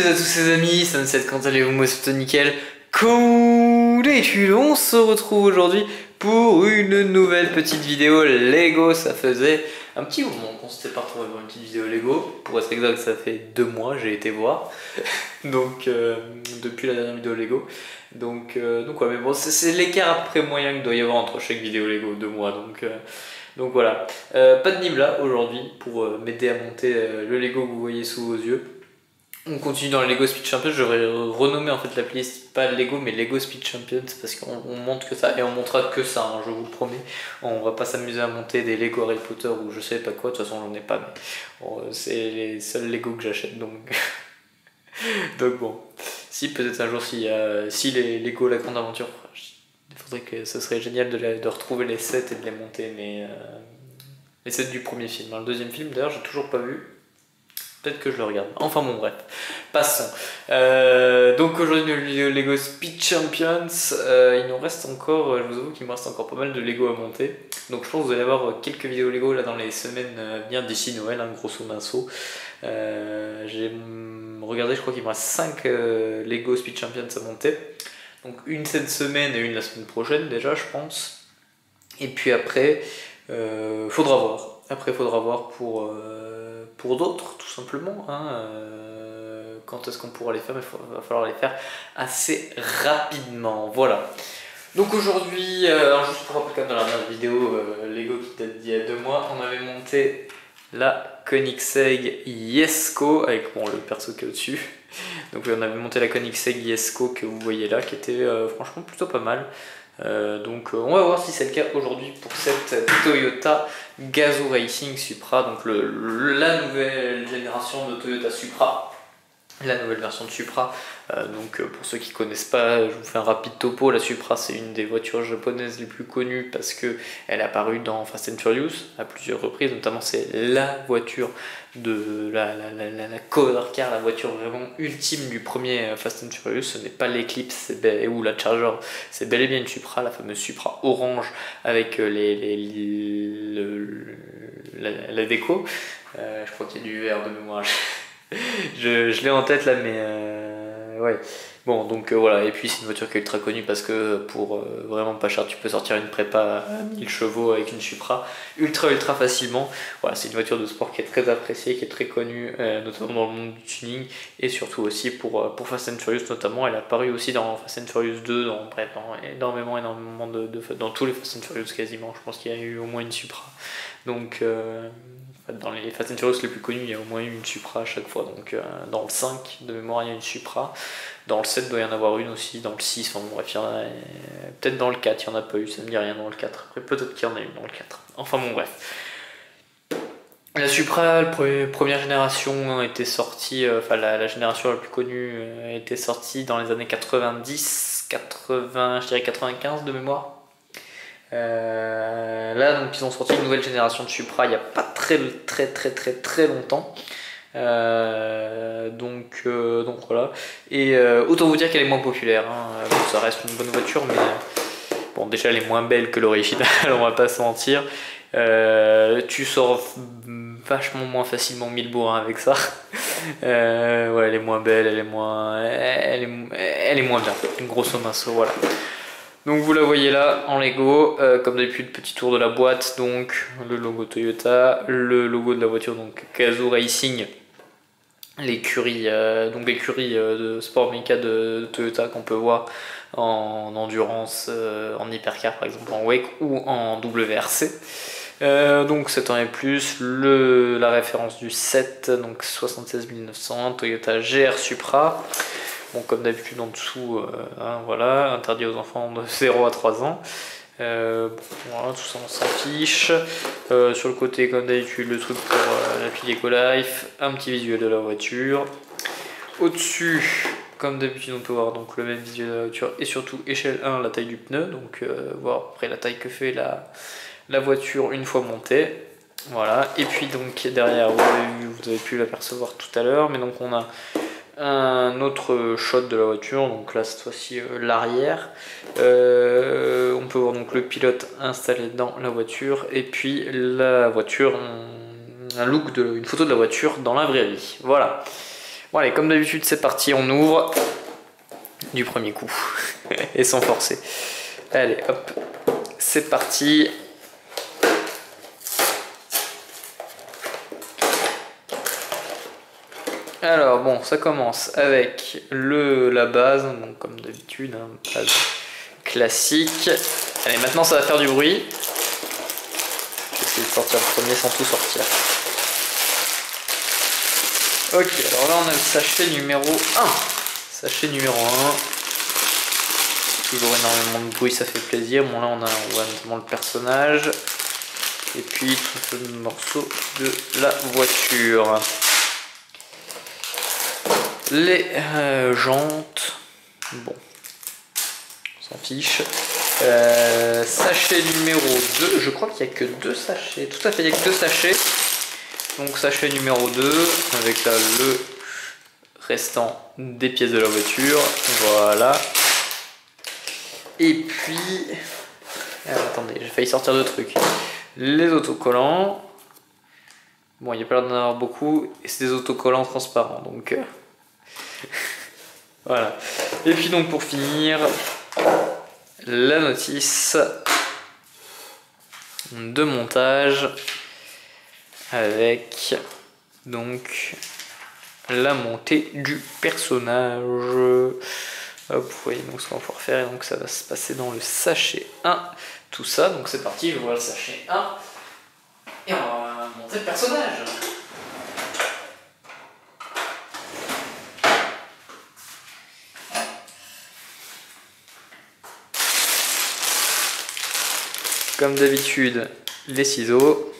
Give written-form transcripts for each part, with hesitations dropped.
à tous les amis, c'est Sunset, quand allez-vous? Moi c'est plutôt nickel. Cool, et on se retrouve aujourd'hui pour une nouvelle petite vidéo Lego. Ça faisait un petit moment qu'on s'était pas retrouvé pour une petite vidéo Lego. Pour être exact, ça fait 2 mois, j'ai été voir. Donc depuis la dernière vidéo Lego. Donc ouais, mais bon, c'est l'écart après moyen qu'il doit y avoir entre chaque vidéo Lego, 2 mois. Donc voilà. Pas de Nibla aujourd'hui pour m'aider à monter le Lego que vous voyez sous vos yeux. On continue dans le Lego Speed Champions. Je vais renommer en fait la playlist, pas Lego mais Lego Speed Champions, parce qu'on monte que ça et on montera que ça, hein, je vous le promets. On va pas s'amuser à monter des Lego Harry Potter ou je sais pas quoi, de toute façon j'en ai pas, mais bon, c'est les seuls Lego que j'achète, donc donc bon, si peut-être un jour si les Lego La Grande Aventure, il faudrait que ce serait génial de retrouver les sets et de les monter, mais les sets du premier film, hein. Le deuxième film d'ailleurs j'ai toujours pas vu. Peut-être que je le regarde. Enfin bon, bref. Passons. Donc aujourd'hui, le Lego Speed Champions. Il nous reste encore, je vous avoue qu'il me reste encore pas mal de Lego à monter. Donc je pense que vous allez avoir quelques vidéos Lego là dans les semaines à venir d'ici Noël, hein, grosso modo. J'ai regardé, je crois qu'il me reste 5 Lego Speed Champions à monter. Donc une cette semaine et une la semaine prochaine déjà, je pense. Et puis après, faudra voir. Après, faudra voir pour d'autres, tout simplement, hein. Quand est-ce qu'on pourra les faire? Mais il va falloir les faire assez rapidement. Voilà. Donc aujourd'hui, juste pour rappeler, comme dans la dernière vidéo Lego qui date d'il y a 2 mois, on avait monté la Koenigsegg Jesko avec bon, le perso qui est au-dessus. Donc on avait monté la Koenigsegg Jesko que vous voyez là, qui était franchement plutôt pas mal. Donc on va voir si c'est le cas aujourd'hui pour cette Toyota Gazoo Racing Supra, donc la nouvelle génération de Toyota Supra, la nouvelle version de Supra. Donc pour ceux qui connaissent pas, je vous fais un rapide topo. La Supra, c'est une des voitures japonaises les plus connues parce que elle est apparue dans Fast and Furious à plusieurs reprises, notamment c'est la voiture de la Coder Car, la voiture vraiment ultime du premier Fast and Furious. Ce n'est pas l'Eclipse ou la Charger, c'est bel et bien une Supra, la fameuse Supra orange avec la déco. Je crois qu'il y a du vert de mémoire. je l'ai en tête là, mais ouais. Bon, donc voilà, et puis c'est une voiture qui est ultra connue parce que pour vraiment pas cher, tu peux sortir une prépa à 1000 chevaux avec une Supra ultra facilement. Voilà, c'est une voiture de sport qui est très appréciée, qui est très connue, notamment dans le monde du tuning, et surtout aussi pour Fast and Furious notamment. Elle est apparue aussi dans Fast and Furious 2, dans énormément dans tous les Fast and Furious quasiment. Je pense qu'il y a eu au moins une Supra. Donc dans les Fast and Furious les plus connus, il y a au moins eu une Supra à chaque fois. Donc dans le 5 de mémoire, il y a une Supra. Dans le 7, il doit y en avoir une aussi. Dans le 6, enfin, bref, il y en a. Peut-être dans le 4, il n'y en a pas eu. Ça me dit rien dans le 4. Après, peut-être qu'il y en a une dans le 4. Enfin, bon, bref. La Supra, la première génération était sortie. Enfin, la génération la plus connue était sortie dans les années 90, 80, je dirais 95 de mémoire. Là donc ils ont sorti une nouvelle génération de Supra il n'y a pas très longtemps, donc voilà, et autant vous dire qu'elle est moins populaire, hein. Bon, ça reste une bonne voiture, mais bon, déjà elle est moins belle que l'original, on va pas se mentir. Tu sors vachement moins facilement 1000 bourrins avec ça. Ouais, elle est moins belle, elle est moins bien, grosso modo, voilà. Donc vous la voyez là en Lego, comme d'habitude, petit tour de la boîte, donc le logo Toyota, le logo de la voiture, donc Gazoo Racing, l'écurie de sport méca de Toyota qu'on peut voir en endurance, en hypercar par exemple, en wake ou en WRC. Donc 7 ans et plus, la référence du 7, donc 76 900, Toyota GR Supra. Bon, comme d'habitude en dessous, hein, voilà, interdit aux enfants de 0 à 3 ans. Bon, voilà, tout ça on s'en fiche. Sur le côté, comme d'habitude, le truc pour l'appli EcoLife, un petit visuel de la voiture. Au-dessus, comme d'habitude, on peut voir donc le même visuel de la voiture et surtout échelle 1, la taille du pneu, donc voir après la taille que fait la voiture une fois montée. Voilà, et puis donc derrière, vous avez pu l'apercevoir tout à l'heure, mais donc on a un autre shot de la voiture, donc là cette fois-ci l'arrière. On peut voir donc le pilote installé dans la voiture et puis la voiture, une photo de la voiture dans la vraie vie. Voilà. Bon allez, comme d'habitude c'est parti, on ouvre du premier coup et sans forcer. Allez hop, c'est parti. Alors bon, ça commence avec la base, donc comme d'habitude, hein, base classique. Allez, maintenant ça va faire du bruit. Je vais essayer de sortir le premier sans tout sortir. Ok, alors là on a le sachet numéro 1. Sachet numéro 1. Toujours énormément de bruit, ça fait plaisir. Bon là on voit notamment le personnage. Et puis tout le morceau de la voiture. Les jantes. Bon. On s'en fiche. Sachet numéro 2. Je crois qu'il n'y a que 2 sachets. Tout à fait, il n'y a que 2 sachets. Donc sachet numéro 2. Avec là le restant des pièces de la voiture. Voilà. Et puis... Alors, attendez, j'ai failli sortir de trucs. Les autocollants. Bon, il n'y a pas l'air d'en avoir beaucoup. Et c'est des autocollants transparents. Donc... voilà. Et puis donc pour finir, la notice de montage avec donc la montée du personnage. Hop, vous voyez donc ce qu'on va pouvoir faire, et donc ça va se passer dans le sachet 1, tout ça. Donc c'est parti, je vois le sachet 1 et on va monter le personnage. Comme d'habitude, les ciseaux.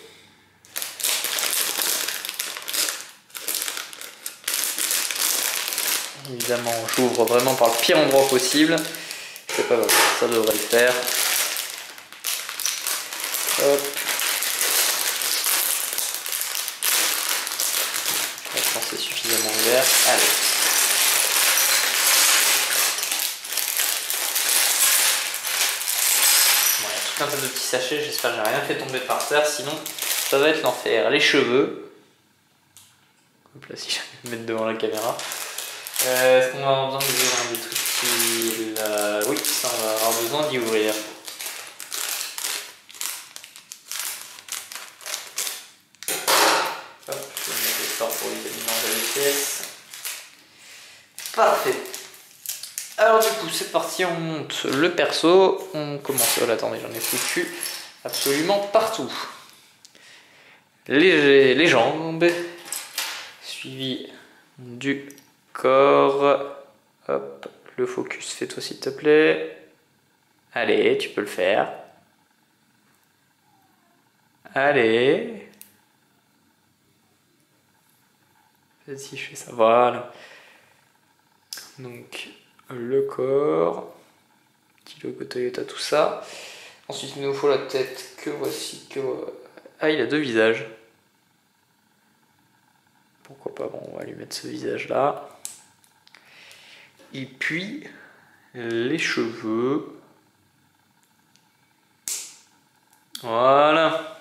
Évidemment, j'ouvre vraiment par le pire endroit possible. C'est pas grave, ça devrait le faire. Hop. Je pense que c'est suffisamment ouvert. Allez. Un tas de petits sachets, j'espère que j'ai rien fait tomber par terre, sinon ça va être l'enfer. Les cheveux, hop là, si j'arrive à me mettre devant la caméra. Est-ce qu'on va avoir besoin d'ouvrir des trucs qui... Oui, ça on va avoir besoin d'y ouvrir. Hop, je vais mettre les sorts pour éviter de mélanger les pièces. Parfait. Alors du coup c'est parti, on monte le perso, on commence, oh, attendez j'en ai foutu absolument partout. Les jambes, suivi du corps, hop, le focus fais-toi s'il te plaît, allez tu peux le faire, allez, vas-y je fais ça, voilà, donc le corps, petit logo Toyota, tout ça. Ensuite il nous faut la tête, que voici, que... Ah, il a 2 visages. Pourquoi pas, bon on va lui mettre ce visage là. Et puis les cheveux. Voilà.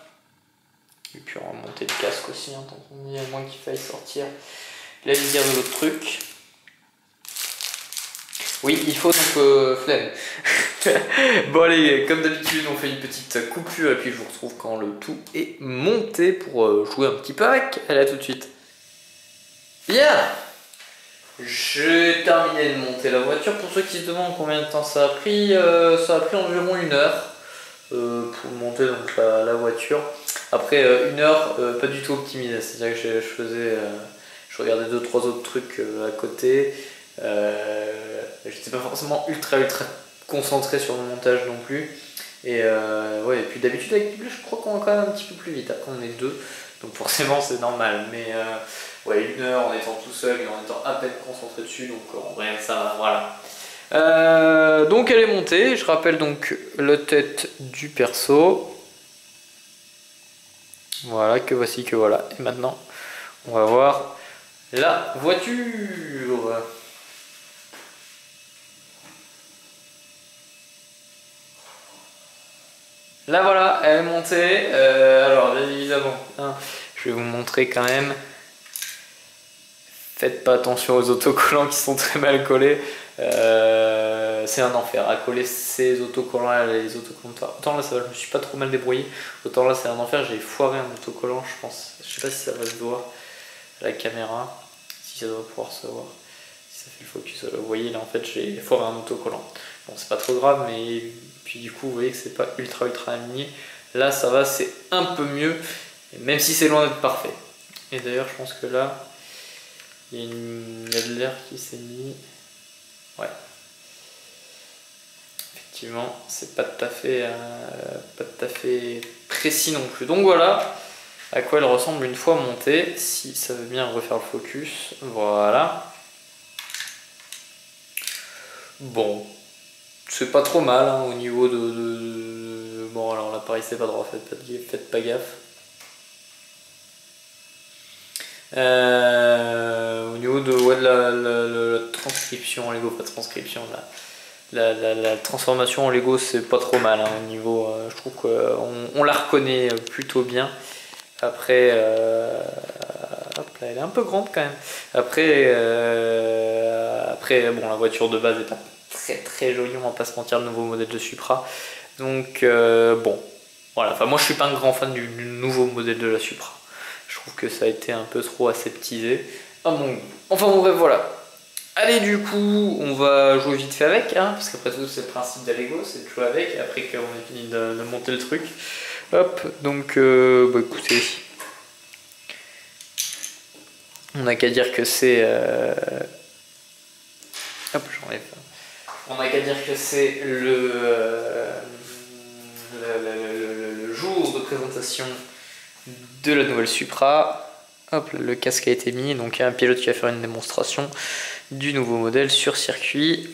Et puis on va monter le casque aussi, hein, tant qu'on y a, à moins qu'il faille sortir la visière de l'autre truc. Oui, il faut donc flemme. Bon allez, comme d'habitude, on fait une petite coupure et puis je vous retrouve quand le tout est monté pour jouer un petit peu avec. Allez, à tout de suite. Bien, j'ai terminé de monter la voiture. Pour ceux qui se demandent combien de temps ça a pris environ 1 heure pour monter donc la voiture. Après 1 heure, pas du tout optimisé, c'est-à-dire que je regardais 2-3 autres trucs à côté. J'étais pas forcément ultra concentré sur le montage non plus. Et ouais, et puis d'habitude avec Piblet, je crois qu'on va quand même un petit peu plus vite. Après on est 2, donc forcément c'est normal. Mais ouais, 1 heure en étant tout seul et en étant à peine concentré dessus, donc en vrai ça va, voilà. Donc elle est montée, je rappelle donc la tête du perso. Voilà, que voici, que voilà. Et maintenant on va voir la voiture. Là voilà, elle est montée. Alors bien évidemment, hein, je vais vous montrer quand même faites pas attention aux autocollants qui sont très mal collés. C'est un enfer à coller ces autocollants là, les autocollants. Autant là ça va, je me suis pas trop mal débrouillé, autant là c'est un enfer, j'ai foiré un autocollant je pense. Je sais pas si ça va se voir à la caméra, si ça doit pouvoir se voir, si ça fait le focus. Vous voyez là en fait j'ai foiré un autocollant. Bon c'est pas trop grave, mais puis du coup vous voyez que c'est pas ultra aligné. Là ça va, c'est un peu mieux, même si c'est loin d'être parfait. Et d'ailleurs je pense que là il y a de l'air qui s'est mis. Ouais. Effectivement, c'est pas tout à fait précis non plus. Donc voilà à quoi elle ressemble une fois montée. Si ça veut bien refaire le focus, voilà. Bon, c'est pas trop mal hein, au niveau de... Bon alors l'appareil c'est pas droit, faites pas gaffe. Au niveau de, ouais, la transcription en Lego, pas de transcription, la transformation en Lego c'est pas trop mal hein, au niveau, je trouve qu'on la reconnaît plutôt bien. Après, hop là, elle est un peu grande quand même. Après bon, la voiture de base est pas très jolie, on va pas se mentir, le nouveau modèle de Supra. Donc bon, voilà. Enfin moi je suis pas un grand fan du nouveau modèle de la Supra. Je trouve que ça a été un peu trop aseptisé. Ah bon. Enfin bon bref voilà. Allez du coup on va jouer vite fait avec hein, parce qu'après tout c'est le principe de Lego, c'est de jouer avec après qu'on ait fini de monter le truc. Hop, donc bah écoutez, on n'a qu'à dire que c'est hop j'enlève. On n'a qu'à dire que c'est le jour de présentation de la nouvelle Supra. Hop, le casque a été mis, donc il y a un pilote qui va faire une démonstration du nouveau modèle sur circuit.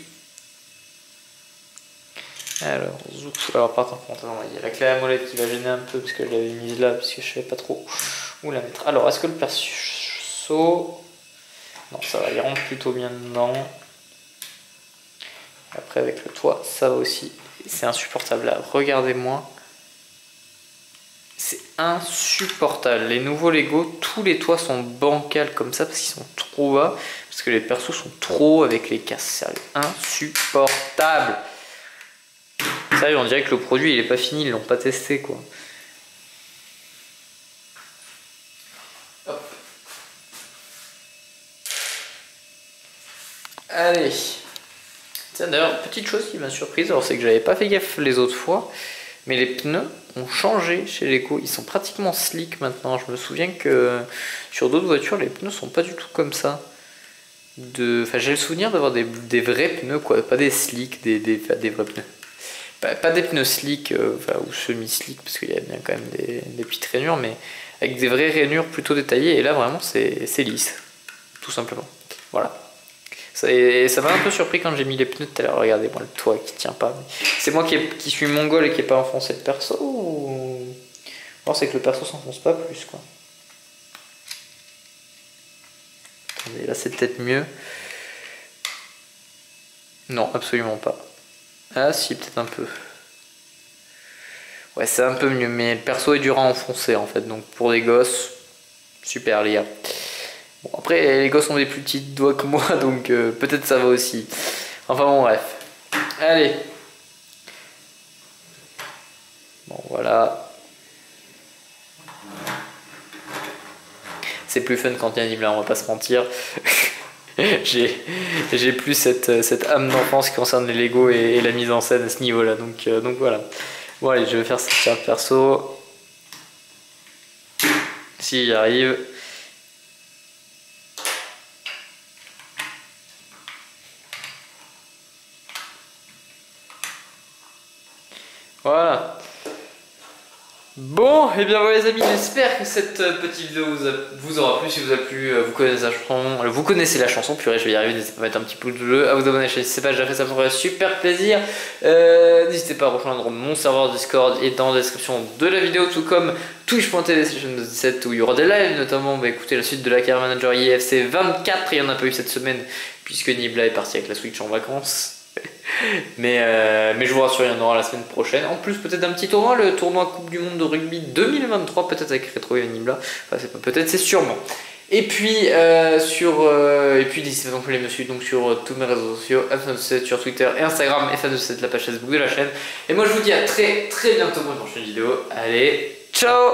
Alors par contre, il y a la clé à molette qui va gêner un peu parce que je l'avais mise là, parce que je savais pas trop où la mettre. Alors est-ce que le perso... Non, ça va, il rentre plutôt bien dedans. Après avec le toit, ça va aussi. C'est insupportable là, regardez-moi. C'est insupportable. Les nouveaux Lego, tous les toits sont bancals comme ça parce qu'ils sont trop bas, parce que les persos sont trop hauts avec les casques. Sérieux, insupportable. Sérieux, on dirait que le produit il est pas fini, ils l'ont pas testé quoi. Hop. Allez. Tiens d'ailleurs, petite chose qui m'a surprise, alors c'est que j'avais pas fait gaffe les autres fois, mais les pneus ont changé chez Lego, ils sont pratiquement slick maintenant. Je me souviens que sur d'autres voitures les pneus sont pas du tout comme ça. Enfin j'ai le souvenir d'avoir des vrais pneus quoi, pas des slicks, des vrais pneus. Pas des pneus slick ou semi-slick parce qu'il y a bien quand même des petites rainures, mais avec des vraies rainures plutôt détaillées, et là vraiment c'est lisse, tout simplement. Voilà. Ça m'a un peu surpris quand j'ai mis les pneus tout à l'heure. Regardez moi le toit qui tient pas. C'est moi qui suis mongol et qui n'ai pas enfoncé le perso, ou alors c'est que le perso s'enfonce pas plus quoi. Attendez, là c'est peut-être mieux. Non, absolument pas. Ah si, peut-être un peu. Ouais, c'est un peu mieux, mais le perso est dur à enfoncer en fait, donc pour des gosses, super les gars. Bon, après les gosses ont des plus petits doigts que moi, donc peut-être ça va aussi. Enfin bon bref. Allez. Bon voilà. C'est plus fun quand il y a un Nibla, on va pas se mentir. J'ai plus cette âme d'enfance qui concerne les Lego et la mise en scène à ce niveau là, donc voilà. Bon allez, je vais faire sortir le perso si j'y arrive. Voilà. Bon, et bien voilà les amis, j'espère que cette petite vidéo vous aura plu. Si vous a plu, vous connaissez la chanson, purée je vais y arriver, n'hésitez pas à mettre un petit pouce bleu, à vous abonner à la chaîne si c'est pas déjà fait, ça me ferait super plaisir. N'hésitez pas à rejoindre mon serveur Discord et dans la description de la vidéo, tout comme twitch.tv/17 où il y aura des lives, notamment écoutez la suite de la Car Manager IFC 24, il n'y en a pas eu cette semaine puisque Nibla est parti avec la Switch en vacances. mais je vous rassure, il y en aura la semaine prochaine. En plus, peut-être un petit tournoi, le tournoi Coupe du Monde de rugby 2023, peut-être avec Retro et Nibla. Enfin, c'est pas peut-être, c'est sûrement. Et puis, n'hésitez pas non plus à me suivre donc, sur tous mes réseaux sociaux, F97 sur Twitter et Instagram, et F97 la page Facebook de la chaîne. Et moi je vous dis à très bientôt pour une prochaine vidéo. Allez, ciao!